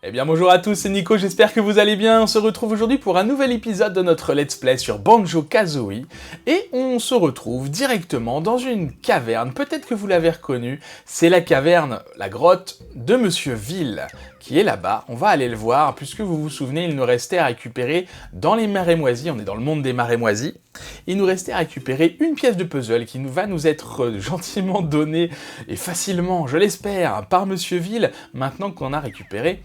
Eh bien bonjour à tous, c'est Nico, j'espère que vous allez bien. On se retrouve aujourd'hui pour un nouvel épisode de notre Let's Play sur Banjo-Kazooie. Et on se retrouve directement dans une caverne, peut-être que vous l'avez reconnu. C'est la caverne, la grotte de Monsieur Ville, qui est là-bas. On va aller le voir, puisque vous vous souvenez, il nous restait à récupérer dans les marais moisis, on est dans le monde des marais moisis, il nous restait à récupérer une pièce de puzzle qui va nous être gentiment donnée, et facilement, je l'espère, par Monsieur Ville, maintenant qu'on a récupéré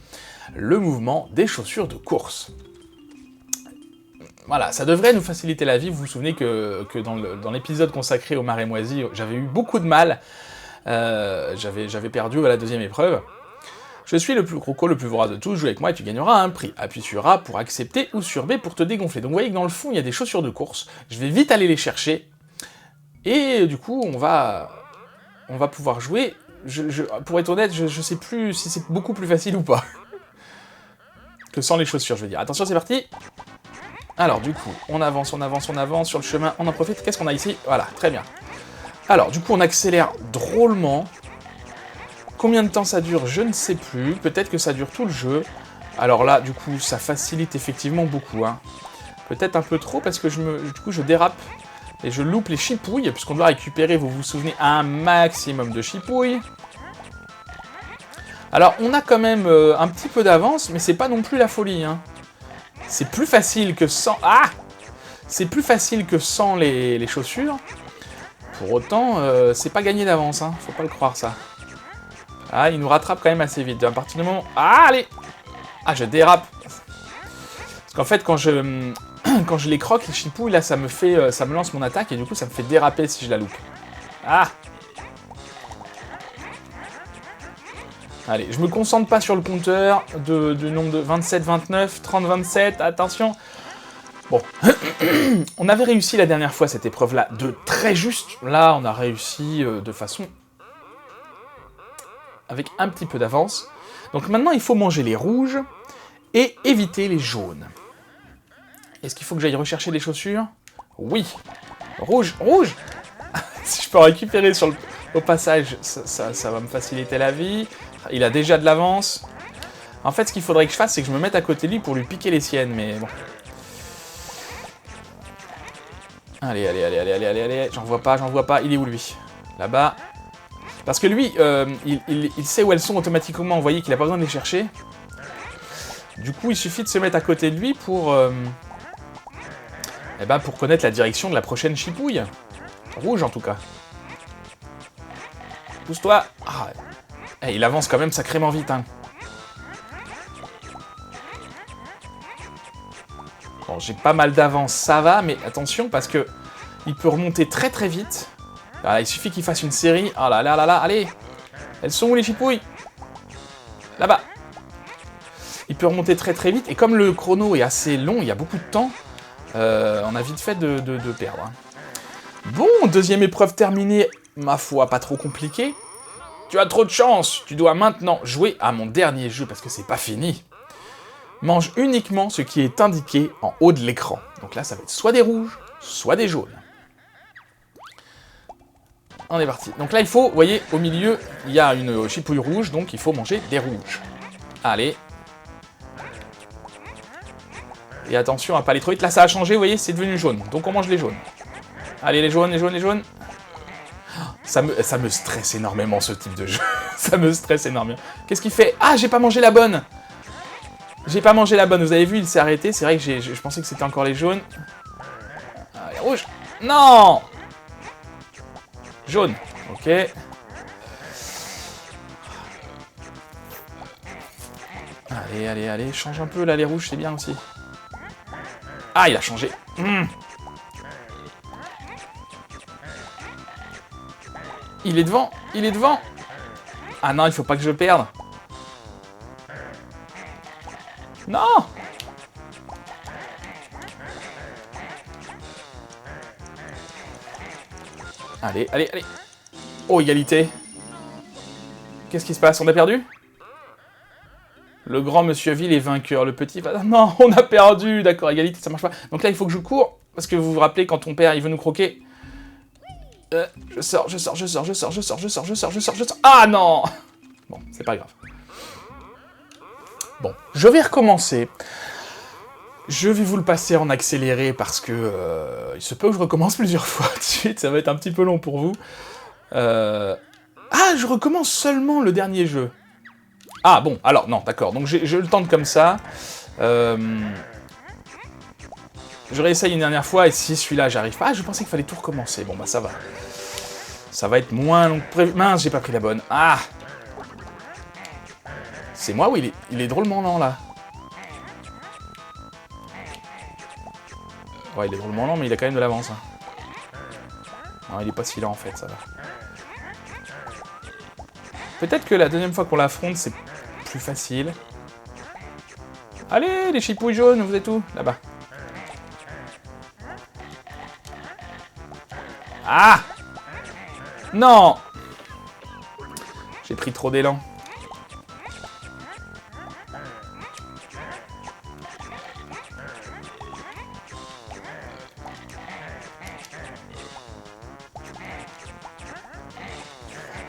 le mouvement des chaussures de course. Voilà, ça devrait nous faciliter la vie. Vous vous souvenez que dans l'épisode consacré aux marais moisis, j'avais eu beaucoup de mal. J'avais perdu à la deuxième épreuve. Je suis le plus croco, le plus vorace de tous, joue avec moi et tu gagneras un prix. Appuie sur A pour accepter ou sur B pour te dégonfler. Donc vous voyez que dans le fond, il y a des chaussures de course. Je vais vite aller les chercher. Et du coup, on va pouvoir jouer. Pour être honnête, je sais plus si c'est beaucoup plus facile ou pas. Que sans les chaussures, je veux dire. Attention, c'est parti. Alors, du coup, on avance sur le chemin, on en profite. Qu'est-ce qu'on a ici? Voilà, très bien. Alors, du coup, on accélère drôlement. Combien de temps ça dure? Je ne sais plus. Peut-être que ça dure tout le jeu. Alors là, du coup, ça facilite effectivement beaucoup. Hein. Peut-être un peu trop, parce que du coup, je dérape et je loupe les chipouilles, puisqu'on doit récupérer, vous vous souvenez, un maximum de chipouilles. Alors, on a quand même un petit peu d'avance, mais c'est pas non plus la folie. Hein. C'est plus facile que sans... Ah! C'est plus facile que sans les chaussures. Pour autant, c'est pas gagné d'avance, hein. Faut pas le croire, ça. Ah, il nous rattrape quand même assez vite. À partir du moment... Ah, allez! Ah, je dérape. Parce qu'en fait, quand je les croque, les chipouilles, là, ça me lance mon attaque, et du coup, ça me fait déraper si je la loupe. Ah! Allez, je me concentre pas sur le compteur du nombre de 27, 29, 30, 27, attention. Bon, on avait réussi la dernière fois cette épreuve-là de très juste. Là, on a réussi de façon avec un petit peu d'avance. Donc maintenant, il faut manger les rouges et éviter les jaunes. Est-ce qu'il faut que j'aille rechercher les chaussures? Oui. Rouge, rouge. Si je peux récupérer au passage, ça va me faciliter la vie. Il a déjà de l'avance. En fait, ce qu'il faudrait que je fasse, c'est que je me mette à côté de lui pour lui piquer les siennes, mais bon. Allez. J'en vois pas. Il est où, lui? Là-bas. Parce que lui, il sait où elles sont automatiquement. Vous voyez qu'il a pas besoin de les chercher. Du coup, il suffit de se mettre à côté de lui pour connaître la direction de la prochaine chipouille. Rouge, en tout cas. Pousse-toi. Ah, il avance quand même sacrément vite, hein. Bon, j'ai pas mal d'avance, ça va, mais attention, parce que il peut remonter très très vite. Voilà, il suffit qu'il fasse une série. Ah là, allez. Elles sont où, les chipouilles? Là-bas. Il peut remonter très très vite, et comme le chrono est assez long, il y a beaucoup de temps, on a vite fait de perdre. Hein. Bon, deuxième épreuve terminée, ma foi, pas trop compliquée. Tu as trop de chance, tu dois maintenant jouer à mon dernier jeu parce que c'est pas fini. Mange uniquement ce qui est indiqué en haut de l'écran. Donc là, ça va être soit des rouges, soit des jaunes. On est parti. Donc là, il faut, vous voyez, au milieu, il y a une chipouille rouge, donc il faut manger des rouges. Allez. Et attention à pas aller trop vite. Là, ça a changé, vous voyez, c'est devenu jaune. Donc on mange les jaunes. Allez, les jaunes. Ça me stresse énormément, ce type de jeu. Ça me stresse énormément. Qu'est-ce qu'il fait? Ah, j'ai pas mangé la bonne. Vous avez vu, il s'est arrêté. C'est vrai que je pensais que c'était encore les jaunes. Ah, les rouges. Non! Jaune. Ok. Allez. Change un peu, là, les rouges, c'est bien aussi. Ah, il a changé. Il est devant. Ah non, il faut pas que je perde. Non! Allez. Oh, égalité. Qu'est-ce qui se passe? On a perdu? Le grand Monsieur Ville est vainqueur, le petit va... Non, on a perdu, d'accord, égalité, ça marche pas. Donc là, il faut que je cours, parce que vous vous rappelez, quand on perd, il veut nous croquer. Je sors. Ah non! Bon, c'est pas grave. Bon, je vais recommencer. Je vais vous le passer en accéléré parce que il se peut que je recommence plusieurs fois de suite, ça va être un petit peu long pour vous. Ah, je recommence seulement le dernier jeu. Ah bon, alors non, d'accord, donc je le tente comme ça. Je réessaye une dernière fois et si celui-là j'arrive pas... Ah, je pensais qu'il fallait tout recommencer, bon bah ça va. Ça va être moins long que prévu. Mince, j'ai pas pris la bonne. Ah! C'est moi ou il est drôlement lent là? Ouais, il est drôlement lent, mais il a quand même de l'avance. Hein. Non, il est pas si lent en fait, ça va. Peut-être que la deuxième fois qu'on l'affronte, c'est plus facile. Allez, les chipouilles jaunes, vous êtes où? Là-bas. Ah! Non! J'ai pris trop d'élan.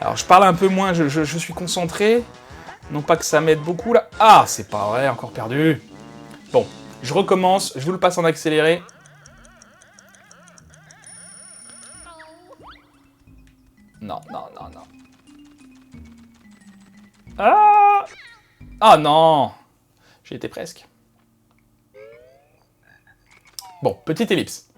Alors je parle un peu moins, je suis concentré. Non pas que ça m'aide beaucoup là. Ah, c'est pas vrai, encore perdu. Bon, je recommence, je vous le passe en accéléré. Non. Ah! Ah non! J'y étais presque. Bon, petite ellipse.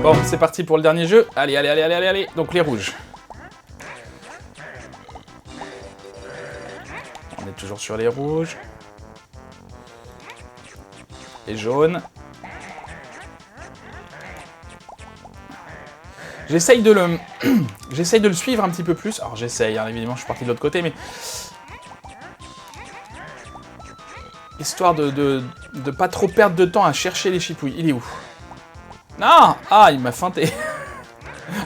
Bon, c'est parti pour le dernier jeu. Allez. Donc les rouges. On est toujours sur les rouges. Les jaunes. J'essaye de le suivre un petit peu plus. Alors j'essaye, hein, évidemment, je suis parti de l'autre côté, mais... Histoire de pas trop perdre de temps à chercher les chipouilles. Il est où? Non! Ah, il m'a feinté.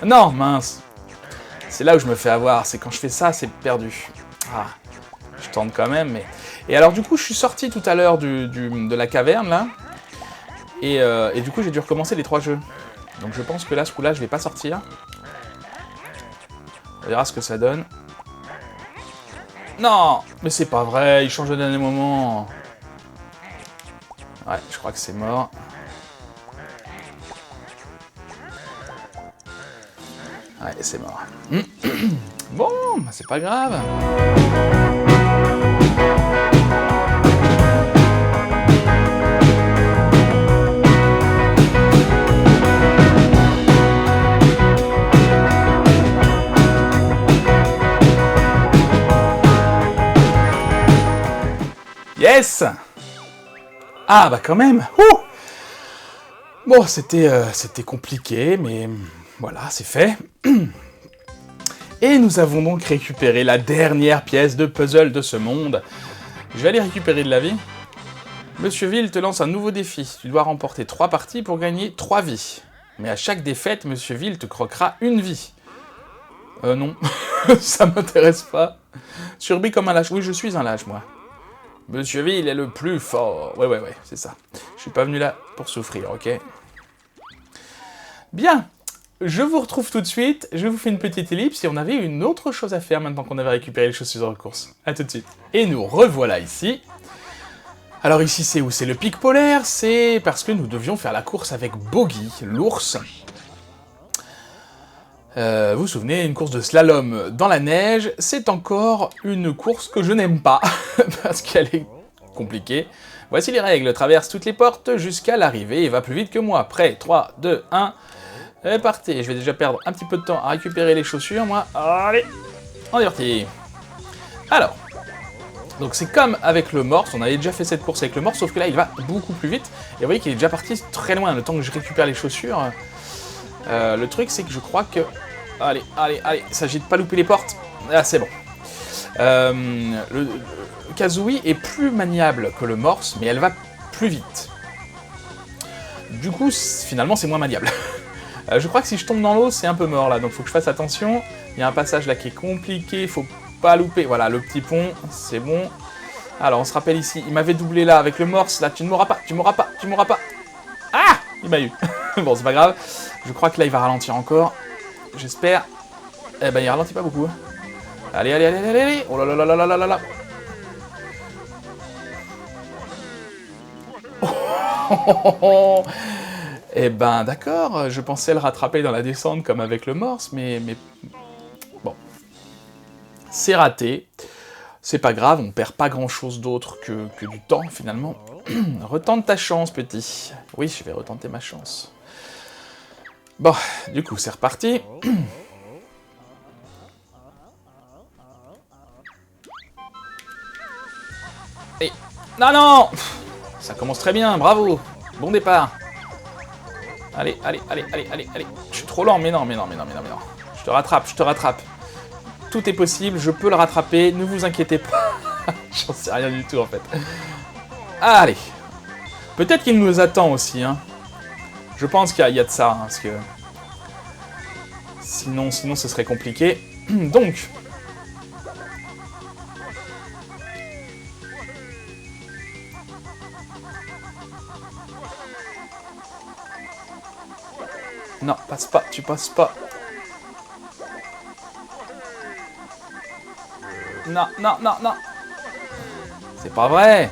Non, mince. C'est là où je me fais avoir. C'est quand je fais ça, c'est perdu. Ah, je tente quand même, mais... Et alors, du coup, je suis sorti tout à l'heure de la caverne, là. Et du coup, j'ai dû recommencer les 3 jeux. Donc, je pense que là, ce coup-là, je vais pas sortir. On verra ce que ça donne. Non! Mais c'est pas vrai, il change au dernier moment. Ouais, je crois que c'est mort. Ouais, c'est mort. Bon, bah c'est pas grave. Yes! Ah, bah quand même. Ouh! Bon, c'était compliqué, mais voilà, c'est fait. Et nous avons donc récupéré la dernière pièce de puzzle de ce monde. Je vais aller récupérer de la vie. Monsieur Ville te lance un nouveau défi. Tu dois remporter 3 parties pour gagner 3 vies. Mais à chaque défaite, Monsieur Ville te croquera 1 vie. Non. Ça m'intéresse pas. Survie comme un lâche. Oui, je suis un lâche, moi. Monsieur Ville est le plus fort. Ouais, c'est ça. Je suis pas venu là pour souffrir, ok? Bien. Je vous retrouve tout de suite, je vous fais une petite ellipse et on avait une autre chose à faire maintenant qu'on avait récupéré les chaussures de course. A tout de suite. Et nous revoilà ici. Alors ici c'est où? C'est le pic polaire, c'est parce que nous devions faire la course avec Boggy, l'ours. Vous vous souvenez, une course de slalom dans la neige, c'est encore une course que je n'aime pas, parce qu'elle est compliquée. Voici les règles, traverse toutes les portes jusqu'à l'arrivée et va plus vite que moi. Prêt, 3, 2, 1... Et partez, je vais déjà perdre un petit peu de temps à récupérer les chaussures, moi. Allez, on est parti. Alors, donc c'est comme avec le morse, on avait déjà fait cette course avec le morse, sauf que là il va beaucoup plus vite. Et vous voyez qu'il est déjà parti très loin, le temps que je récupère les chaussures. Le truc c'est que je crois que... Allez, il s'agit de pas louper les portes. Ah, c'est bon. Le Kazooie est plus maniable que le morse, mais elle va plus vite. Du coup, finalement, c'est moins maniable. Je crois que si je tombe dans l'eau, c'est un peu mort là, donc faut que je fasse attention. Il y a un passage là qui est compliqué, faut pas louper. Voilà, le petit pont, c'est bon. Alors, on se rappelle ici, il m'avait doublé là avec le morse. Là, tu ne m'auras pas, tu m'auras pas, tu m'auras pas. Ah! Il m'a eu. Bon, c'est pas grave. Je crois que là, il va ralentir encore. J'espère. Eh ben, il ralentit pas beaucoup. Allez, allez, allez, allez, allez. Oh là là là là là là là. Eh ben, d'accord. Je pensais le rattraper dans la descente comme avec le morse, mais... Bon. C'est raté. C'est pas grave, on perd pas grand-chose d'autre que du temps, finalement. Retente ta chance, petit. Oui, je vais retenter ma chance. Bon, du coup, c'est reparti. Et... Non, non! Ça commence très bien, bravo! Bon départ. Allez, allez, allez, allez, allez, allez. Je suis trop lent, mais non, mais non, mais non, mais non, mais non. Je te rattrape, je te rattrape. Tout est possible, je peux le rattraper, ne vous inquiétez pas. J'en sais rien du tout, en fait. Allez. Peut-être qu'il nous attend aussi, hein. Je pense qu'il y a de ça, hein, parce que... Sinon, ce serait compliqué. Donc... Non, passe pas, tu passes pas. Non, non, non, non. C'est pas vrai.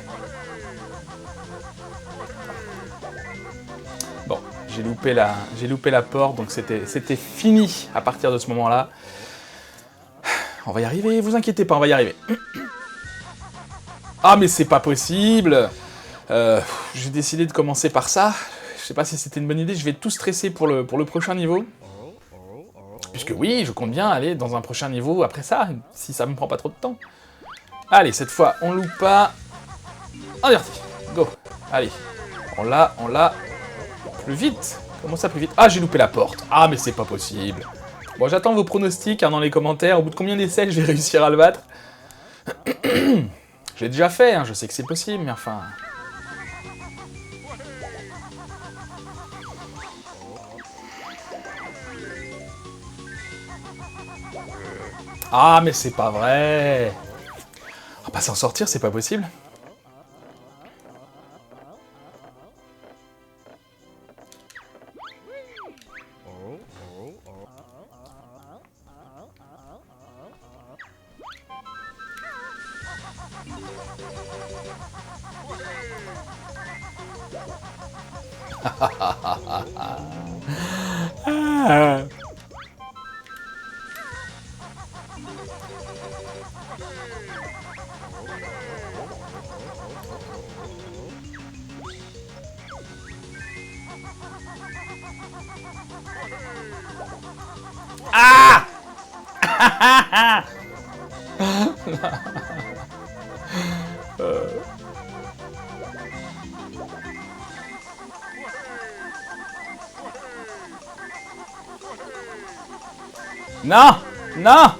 Bon, j'ai loupé la porte, donc c'était fini à partir de ce moment-là. On va y arriver, vous inquiétez pas, on va y arriver. Ah, mais c'est pas possible. J'ai décidé de commencer par ça. Je sais pas si c'était une bonne idée, je vais tout stresser pour le prochain niveau. Puisque oui, je compte bien aller dans un prochain niveau après ça, si ça me prend pas trop de temps. Allez, cette fois, on loupe pas. On est parti. Go. Allez. On l'a. Plus vite. Comment ça, plus vite? Ah, j'ai loupé la porte. Ah, mais c'est pas possible. Bon, j'attends vos pronostics hein, dans les commentaires. Au bout de combien d'essais je vais réussir à le battre? J'ai déjà fait, hein, je sais que c'est possible, mais enfin... Ah, mais c'est pas vrai. On va pas s'en sortir, c'est pas possible. Ah. Non! Non!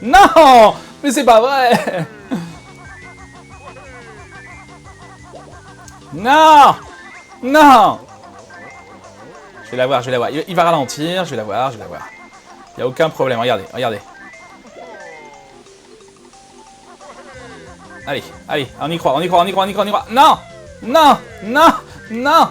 Non! Mais c'est pas vrai! Non! Non! Je vais la voir, je vais la voir. Il va ralentir, je vais la voir, je vais la voir. Il n'y a aucun problème, regardez, regardez. Allez, allez, on y croit, on y croit, on y croit, on y croit, on y croit. Non! Non! Non! Non!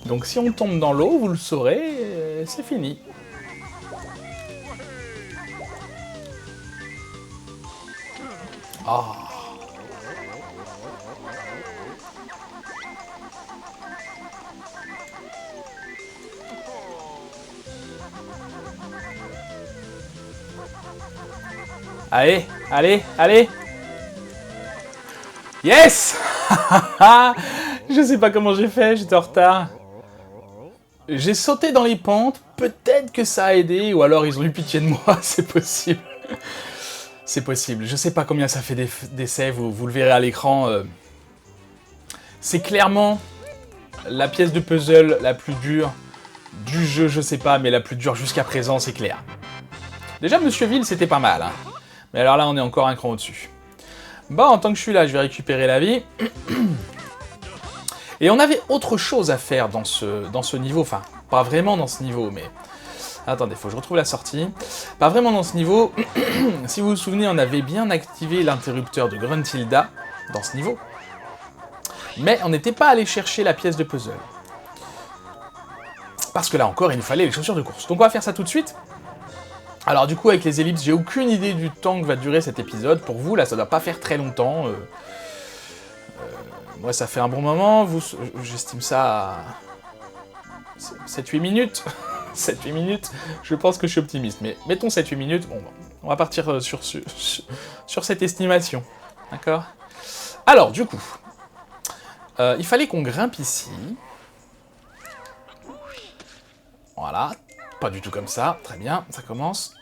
Donc si on tombe dans l'eau, vous le saurez, c'est fini. Ah. Allez, allez, allez. Yes. Je sais pas comment j'ai fait, j'étais en retard. J'ai sauté dans les pentes, peut-être que ça a aidé, ou alors ils ont eu pitié de moi, c'est possible. C'est possible, je sais pas combien ça fait d'essais, vous le verrez à l'écran. C'est clairement la pièce de puzzle la plus dure du jeu, je sais pas, mais la plus dure jusqu'à présent, c'est clair. Déjà, Monsieur Ville, c'était pas mal. Hein. Mais alors là, on est encore un cran au-dessus. Bon, en tant que je suis là, je vais récupérer la vie. Et on avait autre chose à faire dans ce niveau. Enfin, pas vraiment dans ce niveau, mais... Attendez, faut que je retrouve la sortie. Pas vraiment dans ce niveau. Si vous vous souvenez, on avait bien activé l'interrupteur de Gruntilda dans ce niveau. Mais on n'était pas allé chercher la pièce de puzzle. Parce que là encore, il nous fallait les chaussures de course. Donc on va faire ça tout de suite. Alors du coup, avec les ellipses, j'ai aucune idée du temps que va durer cet épisode. Pour vous, là, ça doit pas faire très longtemps. Moi, ça fait un bon moment. Vous, j'estime ça à 7-8 minutes. 7-8 minutes, je pense que je suis optimiste. Mais mettons 7-8 minutes, bon, on va partir sur cette estimation. D'accord? Alors, du coup, il fallait qu'on grimpe ici. Voilà, pas du tout comme ça. Très bien, ça commence.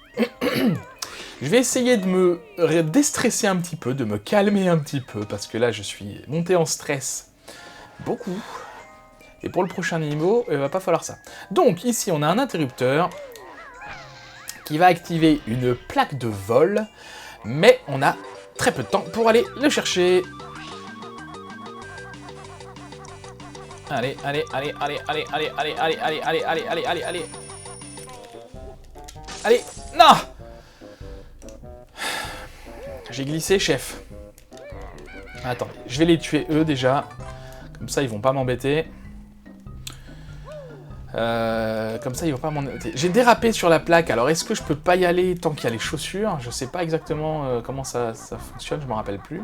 Je vais essayer de me déstresser un petit peu, de me calmer un petit peu, parce que là, je suis monté en stress beaucoup. Et pour le prochain niveau, il va pas falloir ça. Donc, ici, on a un interrupteur qui va activer une plaque de vol, mais on a très peu de temps pour aller le chercher. Allez, allez, allez, allez, allez, allez, allez, allez, allez, allez, allez, allez, allez, allez. Allez, non! J'ai glissé, chef. Attends, je vais les tuer eux déjà. Comme ça, ils vont pas m'embêter. Comme ça, ils vont pas m'embêter. J'ai dérapé sur la plaque, alors est-ce que je peux pas y aller tant qu'il y a les chaussures? Je sais pas exactement comment ça fonctionne, je me rappelle plus.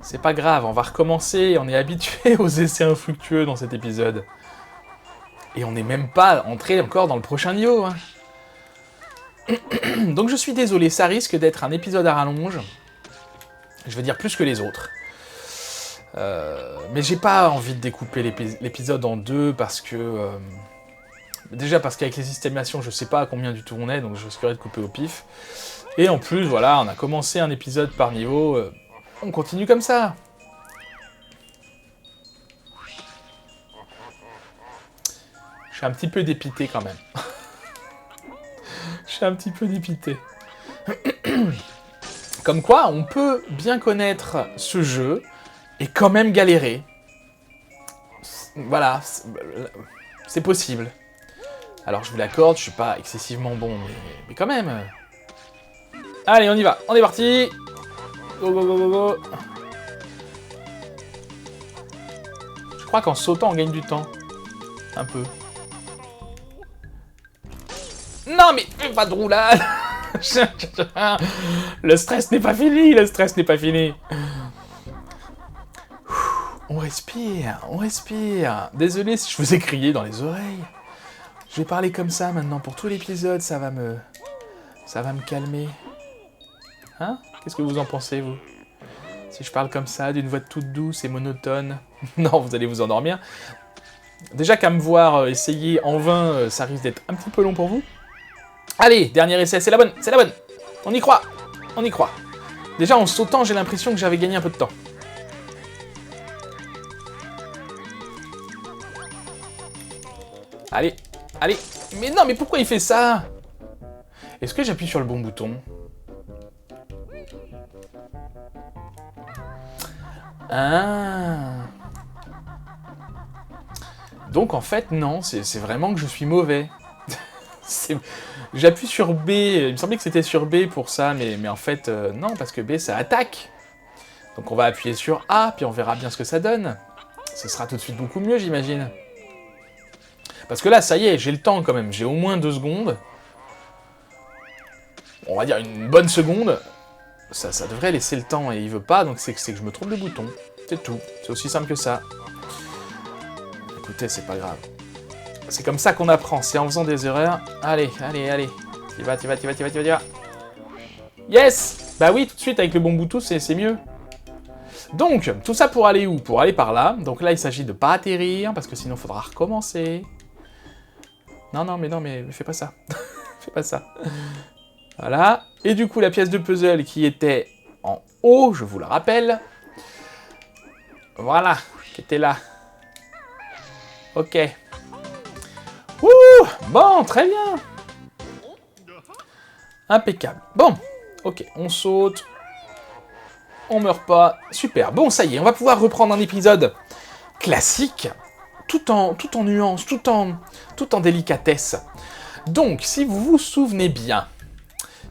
C'est pas grave, on va recommencer, on est habitué aux essais infructueux dans cet épisode. Et on n'est même pas entré encore dans le prochain niveau. Hein. Donc je suis désolé, ça risque d'être un épisode à rallonge. Je veux dire plus que les autres. Mais j'ai pas envie de découper l'épisode en deux parce que... déjà parce qu'avec les estimations, je sais pas à combien du tout on est, donc je risquerais de couper au pif. Et en plus, voilà, on a commencé un épisode par niveau... on continue comme ça. Je suis un petit peu dépité quand même. Je suis un petit peu dépité. Comme quoi, on peut bien connaître ce jeu et quand même galérer. Voilà, c'est possible. Alors je vous l'accorde, je suis pas excessivement bon, mais quand même. Allez, on y va, on est parti. Go, go, go, go, go. Je crois qu'en sautant, on gagne du temps. Un peu. Non, mais pas de roulade. Le stress n'est pas fini, le stress n'est pas fini. On respire, on respire. Désolé si je vous ai crié dans les oreilles. Je vais parler comme ça maintenant pour tout l'épisode, ça va me calmer. Hein? Qu'est-ce que vous en pensez, vous? Si je parle comme ça, d'une voix toute douce et monotone, non, vous allez vous endormir. Déjà qu'à me voir essayer en vain, ça risque d'être un petit peu long pour vous. Allez, dernier essai, c'est la bonne, c'est la bonne. On y croit, on y croit. Déjà, en sautant, j'ai l'impression que j'avais gagné un peu de temps. Allez, allez. Mais non, mais pourquoi il fait ça? Est-ce que j'appuie sur le bon bouton? Ah. Donc en fait, non, c'est vraiment que je suis mauvais. J'appuie sur B, il me semblait que c'était sur B pour ça, mais en fait, non, parce que B, ça attaque. Donc on va appuyer sur A, puis on verra bien ce que ça donne. Ce sera tout de suite beaucoup mieux, j'imagine. Parce que là, ça y est, j'ai le temps quand même, j'ai au moins 2 secondes. On va dire une bonne seconde. Ça devrait laisser le temps, et il veut pas, donc c'est que je me trompe de bouton. C'est tout, c'est aussi simple que ça. Écoutez, c'est pas grave. C'est comme ça qu'on apprend, c'est en faisant des erreurs. Allez, allez, allez. Tu vas. Yes! Bah oui, tout de suite, avec le bon bouton, c'est mieux. Donc, tout ça pour aller où? Pour aller par là. Donc là, il s'agit de pas atterrir, parce que sinon, il faudra recommencer. Non, mais fais pas ça. Fais pas ça. Voilà. Et du coup, la pièce de puzzle qui était en haut, je vous la rappelle. Voilà, qui était là. Ok. Ouh, bon, très bien. Impeccable. Bon, ok, on saute. On meurt pas. Super. Bon, ça y est, on va pouvoir reprendre un épisode classique, tout en nuance, tout en délicatesse. Donc, si vous vous souvenez bien,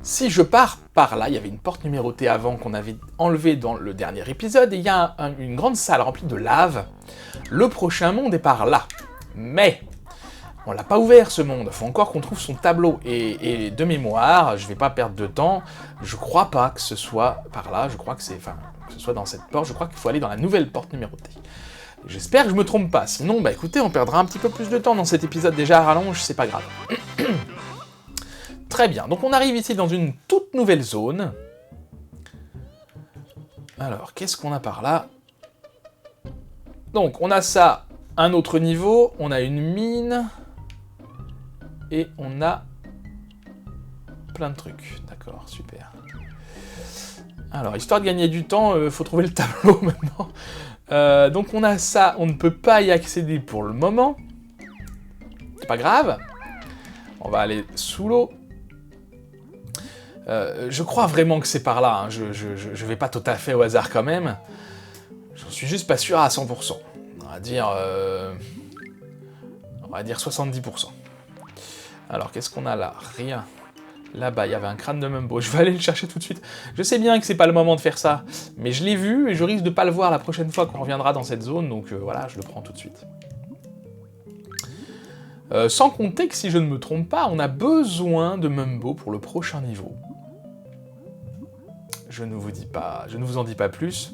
si je pars par là, il y avait une porte numérotée avant qu'on avait enlevée dans le dernier épisode, et il y a une grande salle remplie de lave. Le prochain monde est par là. Mais on l'a pas ouvert ce monde, faut encore qu'on trouve son tableau. Et de mémoire, je vais pas perdre de temps, je crois pas que ce soit par là, je crois que c'est, enfin, que ce soit dans cette porte, je crois qu'il faut aller dans la nouvelle porte numérotée. J'espère que je me trompe pas, sinon, bah écoutez, on perdra un petit peu plus de temps dans cet épisode déjà à rallonge, c'est pas grave. Très bien, donc on arrive ici dans une toute nouvelle zone. Alors, qu'est-ce qu'on a par là? Donc, on a ça, un autre niveau, on a une mine, et on a plein de trucs. D'accord, super. Alors, histoire de gagner du temps, faut trouver le tableau maintenant. Donc on a ça, on ne peut pas y accéder pour le moment. C'est pas grave. On va aller sous l'eau. Je crois vraiment que c'est par là, hein. Je vais pas tout à fait au hasard quand même. J'en suis juste pas sûr à 100%. On va dire 70%. Alors, qu'est-ce qu'on a là? Rien. Là-bas, il y avait un crâne de Mumbo. Je vais aller le chercher tout de suite. Je sais bien que c'est pas le moment de faire ça, mais je l'ai vu et je risque de pas le voir la prochaine fois qu'on reviendra dans cette zone, donc voilà, je le prends tout de suite. Sans compter que si je ne me trompe pas, on a besoin de Mumbo pour le prochain niveau. Je ne vous en dis pas plus.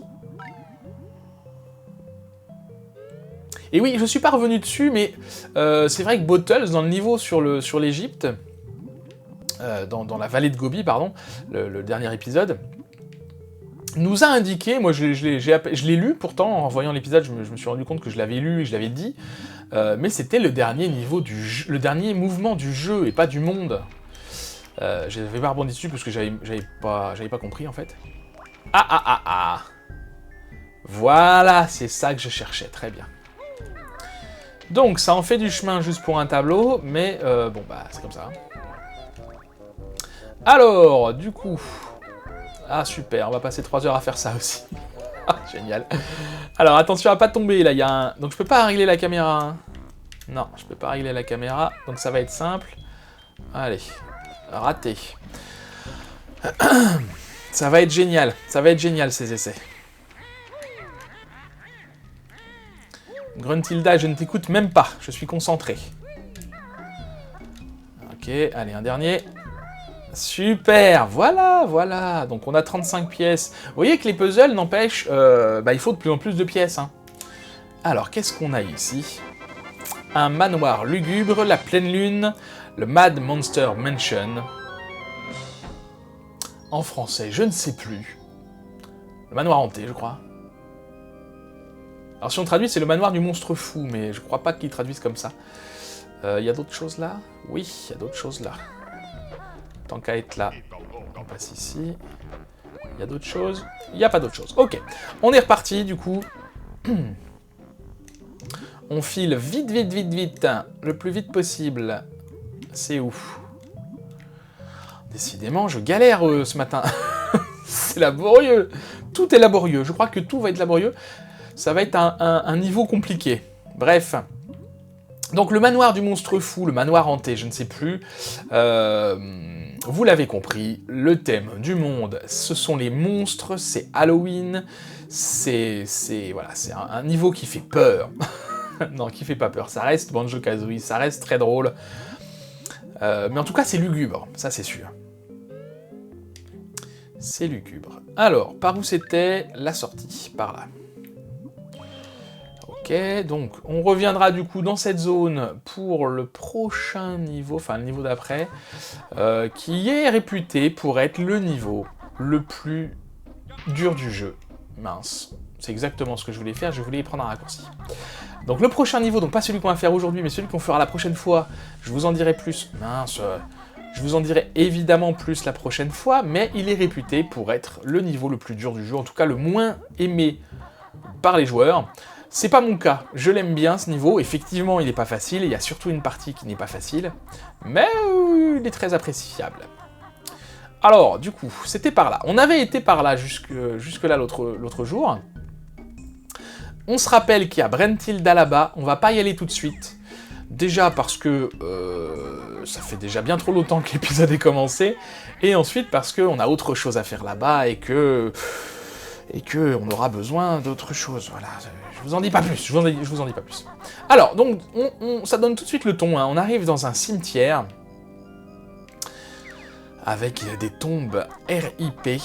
Et oui, je suis pas revenu dessus, mais c'est vrai que Bottles, dans le niveau sur l'Égypte, dans la vallée de Gobi, pardon, le dernier épisode, nous a indiqué, moi je l'ai lu pourtant, en voyant l'épisode, je me suis rendu compte que je l'avais lu et je l'avais dit, mais c'était le dernier niveau du jeu, le dernier mouvement du jeu et pas du monde. J'avais pas rebondi dessus parce que j'avais pas compris en fait. Ah. Voilà, c'est ça que je cherchais, très bien. Donc ça en fait du chemin juste pour un tableau, mais bon bah c'est comme ça. Alors, du coup... Ah super, on va passer 3 heures à faire ça aussi. Ah, génial. Alors attention à pas tomber, là il y a un... Donc je peux pas régler la caméra. Hein. Non, je peux pas régler la caméra, donc ça va être simple. Allez, raté. Ça va être génial ces essais. Gruntilda, je ne t'écoute même pas, je suis concentré. Ok, allez, un dernier. Super, voilà. Donc on a 35 pièces. Vous voyez que les puzzles, n'empêche, il faut de plus en plus de pièces. Hein. Alors, qu'est-ce qu'on a ici? Un manoir lugubre, la pleine lune, le Mad Monster Mansion. En français, je ne sais plus. Le manoir hanté, je crois. Alors si on traduit, c'est le manoir du monstre fou, mais je crois pas qu'ils traduisent comme ça. Y a d'autres choses là? Oui, il y a d'autres choses là. Tant qu'à être là, on passe ici. Il y a d'autres choses? Il n'y a pas d'autres choses. Ok, on est reparti du coup. On file vite, le plus vite possible. C'est où? Décidément, je galère ce matin. C'est laborieux. Tout est laborieux. Je crois que tout va être laborieux. Ça va être un niveau compliqué. Bref. Donc le manoir du monstre fou, le manoir hanté, je ne sais plus. Vous l'avez compris, le thème du monde, ce sont les monstres, c'est Halloween, c'est un niveau qui fait peur. Non, qui fait pas peur, ça reste Banjo-Kazooie, ça reste très drôle. Mais en tout cas, c'est lugubre, ça c'est sûr. C'est lugubre. Alors, par où c'était la sortie? Par là. Ok, donc on reviendra du coup dans cette zone pour le prochain niveau, enfin le niveau d'après, qui est réputé pour être le niveau le plus dur du jeu. Mince, c'est exactement ce que je voulais faire, je voulais y prendre un raccourci. Donc le prochain niveau, donc pas celui qu'on va faire aujourd'hui, mais celui qu'on fera la prochaine fois, je vous en dirai plus. Mince, je vous en dirai évidemment plus la prochaine fois, mais il est réputé pour être le niveau le plus dur du jeu, en tout cas le moins aimé par les joueurs. C'est pas mon cas, je l'aime bien ce niveau, effectivement il n'est pas facile, il y a surtout une partie qui n'est pas facile, mais il est très appréciable. Alors, du coup, c'était par là. On avait été par là jusque là l'autre jour. On se rappelle qu'il y a Brentilda là-bas. On va pas y aller tout de suite. Déjà parce que ça fait déjà bien trop longtemps que l'épisode est commencé. Et ensuite parce qu'on a autre chose à faire là-bas et que on aura besoin d'autre chose. Voilà, je vous en dis pas plus, je vous en dis pas plus. Alors, donc, ça donne tout de suite le ton, hein. On arrive dans un cimetière avec des tombes RIP.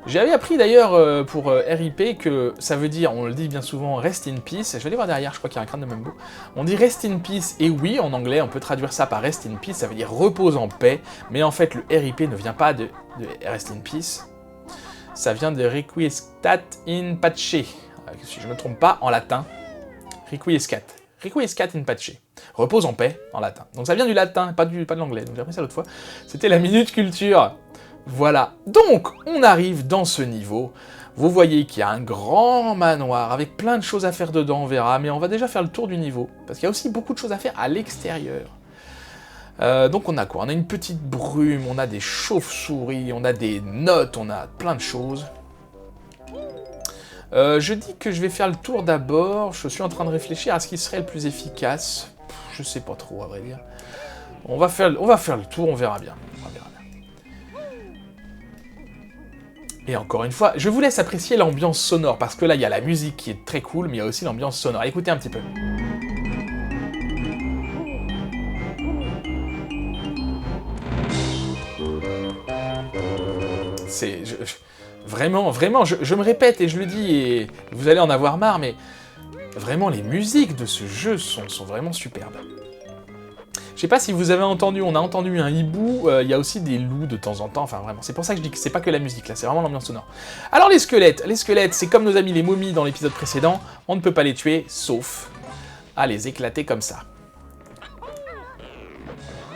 J'avais appris d'ailleurs pour RIP que ça veut dire, on le dit bien souvent, Rest in Peace. Je vais aller voir derrière, je crois qu'il y a un crâne de Mumbo. On dit Rest in Peace, et oui, en anglais, on peut traduire ça par Rest in Peace, ça veut dire repose en paix, mais en fait, le RIP ne vient pas de Rest in Peace, ça vient de Requiescat in Pace, si je ne me trompe pas, en latin. Requiescat in Pace. Repose en paix, en latin. Donc ça vient du latin, pas de l'anglais, donc j'ai appris ça l'autre fois. C'était la Minute Culture. Voilà, donc on arrive dans ce niveau, vous voyez qu'il y a un grand manoir avec plein de choses à faire dedans, on verra, mais on va déjà faire le tour du niveau, parce qu'il y a aussi beaucoup de choses à faire à l'extérieur. Donc on a quoi? On a une petite brume, on a des chauves-souris, on a des notes, on a plein de choses. Je dis que je vais faire le tour d'abord, je suis en train de réfléchir à ce qui serait le plus efficace. Je sais pas trop, à vrai dire. On va faire le tour, on verra bien. Et encore une fois, je vous laisse apprécier l'ambiance sonore, parce que là, il y a la musique qui est très cool, mais il y a aussi l'ambiance sonore. Écoutez un petit peu. C'est... Vraiment, je me répète et je le dis, et vous allez en avoir marre, mais vraiment, les musiques de ce jeu sont vraiment superbes. Je sais pas si vous avez entendu, on a entendu un hibou, il y a aussi des loups de temps en temps, enfin vraiment, c'est pour ça que je dis que c'est pas que la musique là, c'est vraiment l'ambiance sonore. Alors les squelettes, c'est comme nos amis les momies dans l'épisode précédent, on ne peut pas les tuer, sauf à les éclater comme ça.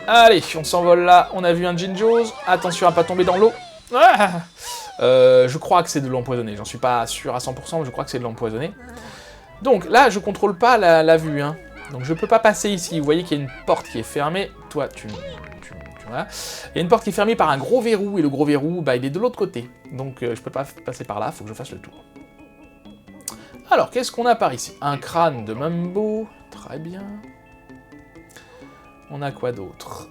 Allez, on s'envole là, on a vu un Jinjos, attention à pas tomber dans l'eau. Ah je crois que c'est de l'empoisonné, j'en suis pas sûr à 100%, mais je crois que c'est de l'empoisonné. Donc là, je contrôle pas la vue, hein. Donc je peux pas passer ici, vous voyez qu'il y a une porte qui est fermée, toi tu voilà. Il y a une porte qui est fermée par un gros verrou, et le gros verrou, bah, il est de l'autre côté. Donc je peux pas passer par là, faut que je fasse le tour. Alors, qu'est-ce qu'on a par ici? Un crâne de Mumbo, très bien. On a quoi d'autre?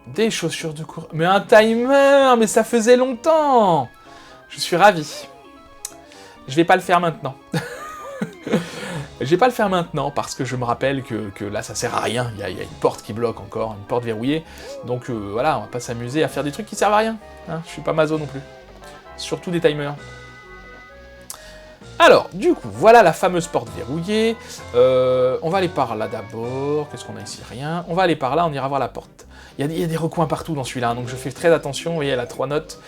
Des chaussures de cours... Mais un timer, mais ça faisait longtemps. Je suis ravi. Je vais pas le faire maintenant. Je vais pas le faire maintenant parce que je me rappelle que là ça sert à rien, il y a une porte qui bloque encore, une porte verrouillée, donc voilà, on va pas s'amuser à faire des trucs qui servent à rien, hein, je suis pas maso non plus, surtout des timers. Alors, du coup, voilà la fameuse porte verrouillée, on va aller par là d'abord, qu'est-ce qu'on a ici? Rien, on va aller par là, on ira voir la porte. Il y a des recoins partout dans celui-là, donc je fais très attention, vous voyez, elle a 3 notes.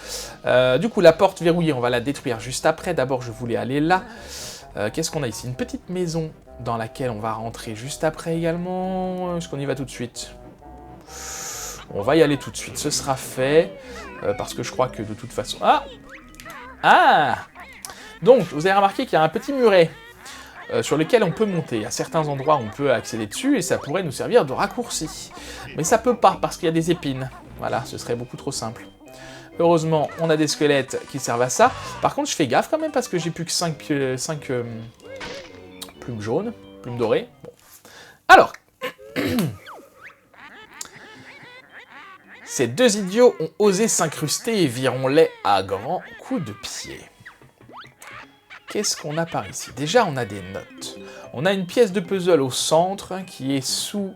Du coup, la porte verrouillée, on va la détruire juste après, d'abord je voulais aller là. Qu'est-ce qu'on a ici? Une petite maison dans laquelle on va rentrer juste après également. Est-ce qu'on y va tout de suite? On va y aller tout de suite, ce sera fait. Parce que je crois que de toute façon... Ah! Donc, vous avez remarqué qu'il y a un petit muret sur lequel on peut monter. À certains endroits, on peut accéder dessus et ça pourrait nous servir de raccourci. Mais ça peut pas parce qu'il y a des épines. Voilà, ce serait beaucoup trop simple. Heureusement, on a des squelettes qui servent à ça. Par contre, je fais gaffe quand même parce que j'ai plus que 5 plumes jaunes, plumes dorées. Bon. Alors, ces deux idiots ont osé s'incruster et virons-les à grands coups de pied. Qu'est-ce qu'on a par ici? Déjà, on a des notes. On a une pièce de puzzle au centre qui est sous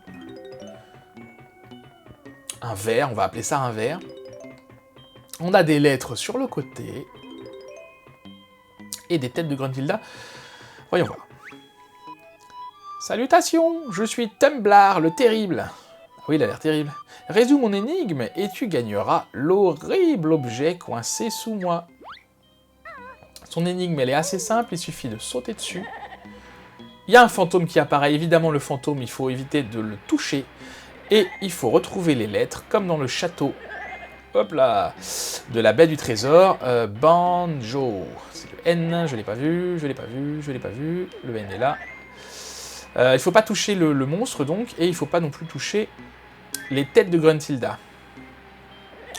un verre, on va appeler ça un verre. On a des lettres sur le côté. Et des têtes de Gruntilda. Voyons voir. Salutations, je suis Tumblar le terrible. Oui, il a l'air terrible. Résous mon énigme et tu gagneras l'horrible objet coincé sous moi. Son énigme, elle est assez simple, il suffit de sauter dessus. Il y a un fantôme qui apparaît, évidemment le fantôme, il faut éviter de le toucher. Et il faut retrouver les lettres, comme dans le château. Hop là, de la baie du trésor, Banjo. C'est le N, je l'ai pas vu, je l'ai pas vu, je l'ai pas vu. Le N est là. Il faut pas toucher le monstre donc, et il faut pas non plus toucher les têtes de Gruntilda.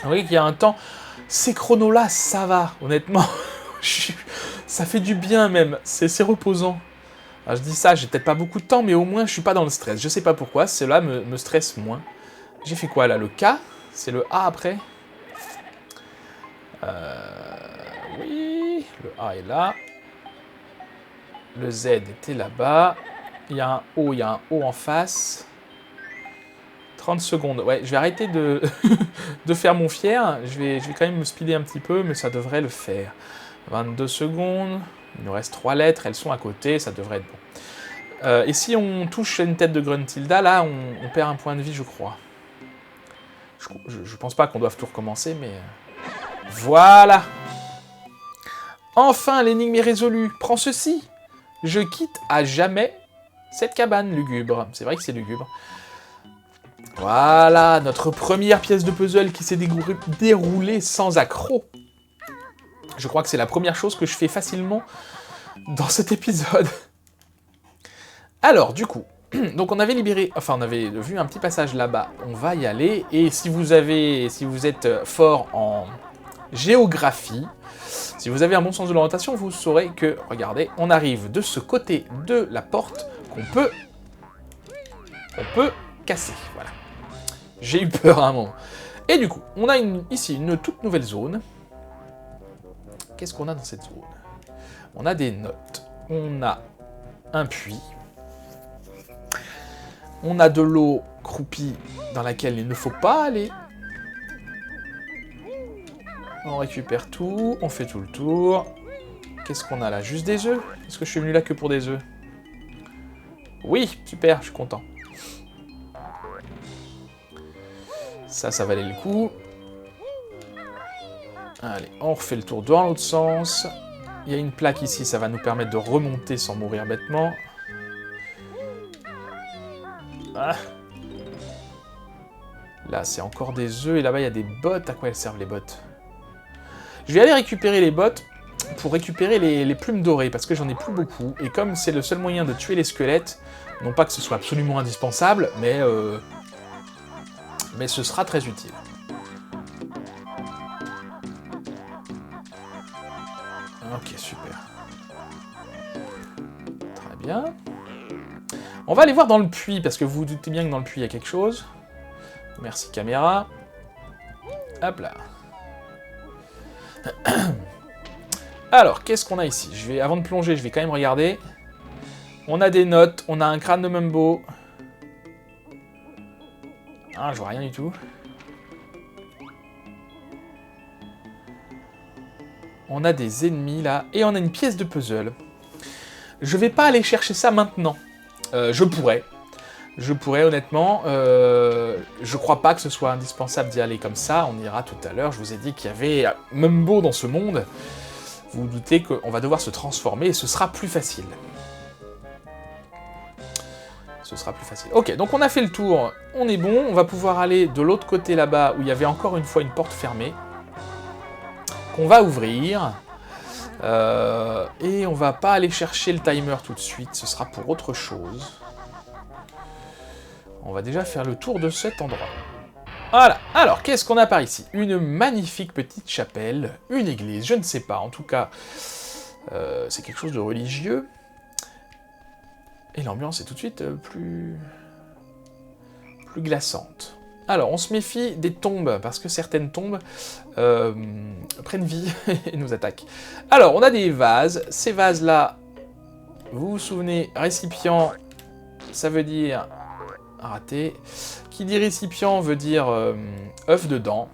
Vous voyez qu'il y a un temps... Ces chronos-là, ça va, honnêtement. Ça fait du bien même, c'est reposant. Alors, je dis ça, j'ai peut-être pas beaucoup de temps, mais au moins je suis pas dans le stress. Je sais pas pourquoi, cela me stresse moins. J'ai fait quoi là? Le K? C'est le A après? Oui, le A est là. Le Z était là-bas. Il y a un O en face. 30 secondes. Ouais, je vais arrêter de, de faire mon fier. Je vais quand même me speeder un petit peu, mais ça devrait le faire. 22 secondes. Il nous reste 3 lettres. Elles sont à côté. Ça devrait être bon. Et si on touche une tête de Gruntilda, là, on perd un point de vie, je crois. Je pense pas qu'on doive tout recommencer, mais... Voilà! Enfin, l'énigme est résolue. Prends ceci. Je quitte à jamais cette cabane lugubre. C'est vrai que c'est lugubre. Voilà, notre première pièce de puzzle qui s'est déroulée sans accroc. Je crois que c'est la première chose que je fais facilement dans cet épisode. Alors, du coup, donc on avait libéré, enfin on avait vu un petit passage là-bas, on va y aller, et si vous êtes fort en géographie, si vous avez un bon sens de l'orientation, vous saurez que, regardez, on arrive de ce côté de la porte qu'on peut casser, voilà. J'ai eu peur à un moment. Et du coup, on a ici une toute nouvelle zone. Qu'est-ce qu'on a dans cette zone? On a des notes. On a un puits. On a de l'eau croupie dans laquelle il ne faut pas aller. On récupère tout. On fait tout le tour. Qu'est-ce qu'on a là? Juste des œufs? Est-ce que je suis venu là que pour des œufs? Oui, super, je suis content. Ça valait le coup. Allez, on refait le tour dans l'autre sens. Il y a une plaque ici, ça va nous permettre de remonter sans mourir bêtement. Ah. Là, c'est encore des œufs, et là-bas, il y a des bottes. À quoi elles servent, les bottes? Je vais aller récupérer les bottes pour récupérer les plumes dorées, parce que j'en ai plus beaucoup. Et comme c'est le seul moyen de tuer les squelettes, non pas que ce soit absolument indispensable, mais ce sera très utile. Ok, super. Très bien. On va aller voir dans le puits, parce que vous vous doutez bien que dans le puits, il y a quelque chose. Merci, caméra. Hop là. Alors, qu'est-ce qu'on a ici? Avant de plonger, je vais quand même regarder. On a des notes, on a un crâne de Mumbo. Ah, je vois rien du tout. On a des ennemis là, et on a une pièce de puzzle. Je vais pas aller chercher ça maintenant. Je pourrais honnêtement. Je crois pas que ce soit indispensable d'y aller comme ça. On ira tout à l'heure. Je vous ai dit qu'il y avait Mumbo dans ce monde. Vous vous doutez qu'on va devoir se transformer et ce sera plus facile. Ce sera plus facile. Ok, donc on a fait le tour. On est bon. On va pouvoir aller de l'autre côté là-bas où il y avait encore une fois une porte fermée. Qu'on va ouvrir. Et on va pas aller chercher le timer tout de suite. Ce sera pour autre chose. On va déjà faire le tour de cet endroit. Voilà. Alors, qu'est-ce qu'on a par ici? Une magnifique petite chapelle, une église, je ne sais pas. En tout cas, c'est quelque chose de religieux. Et l'ambiance est tout de suite plus glaçante. Alors, on se méfie des tombes, parce que certaines tombes prennent vie et nous attaquent. Alors, on a des vases. Ces vases-là, vous vous souvenez, récipient, ça veut dire... raté. Qui dit récipient veut dire œuf dedans.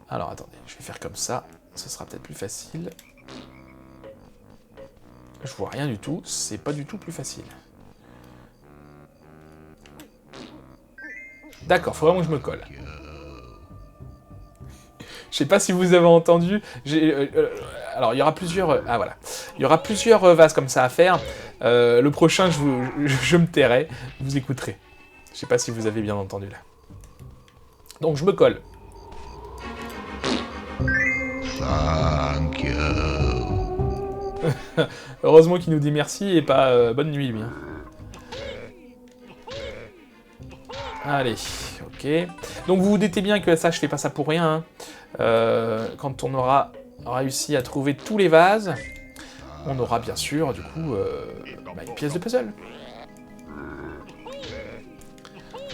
Alors attendez, je vais faire comme ça, ce sera peut-être plus facile. Je vois rien du tout, c'est pas du tout plus facile. D'accord, faut vraiment que je me colle. Je sais pas si vous avez entendu, alors il y aura plusieurs... ah voilà. Il y aura plusieurs vases comme ça à faire. Le prochain, je me tairai, vous écouterez. Je sais pas si vous avez bien entendu là. Donc je me colle. Thank you. Heureusement qu'il nous dit merci et pas bonne nuit, lui. Hein. Allez, ok. Donc vous vous doutez bien que ça, je fais pas ça pour rien. Hein. Quand on aura réussi à trouver tous les vases, on aura bien sûr, du coup, une pièce de puzzle.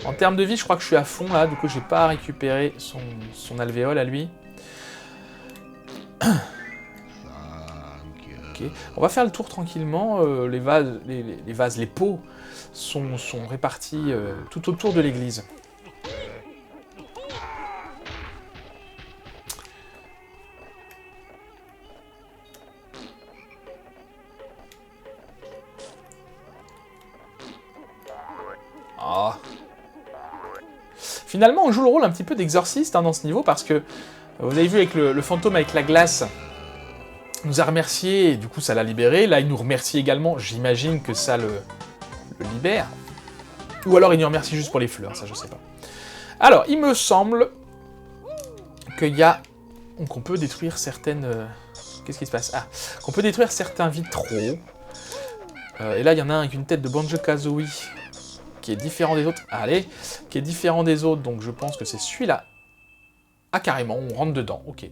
En termes de vie, je crois que je suis à fond, là. Du coup, j'ai pas récupéré son alvéole à lui. Ok. On va faire le tour tranquillement. Les vases, les pots sont répartis tout autour de l'église. Ah. Finalement, on joue le rôle un petit peu d'exorciste hein, dans ce niveau, parce que vous avez vu avec le fantôme avec la glace, nous a remercié, et du coup ça l'a libéré. Là, il nous remercie également, j'imagine que ça le libère. Ou alors il nous remercie juste pour les fleurs, ça je sais pas. Alors, il me semble qu'il y a... qu'on peut détruire certaines... Qu'est-ce qui se passe? Ah, qu'on peut détruire certains vitraux. Et là, il y en a un avec une tête de Banjo-Kazooie, qui est différent des autres. Allez, qui est différent des autres, donc je pense que c'est celui-là. Ah, carrément, on rentre dedans, ok.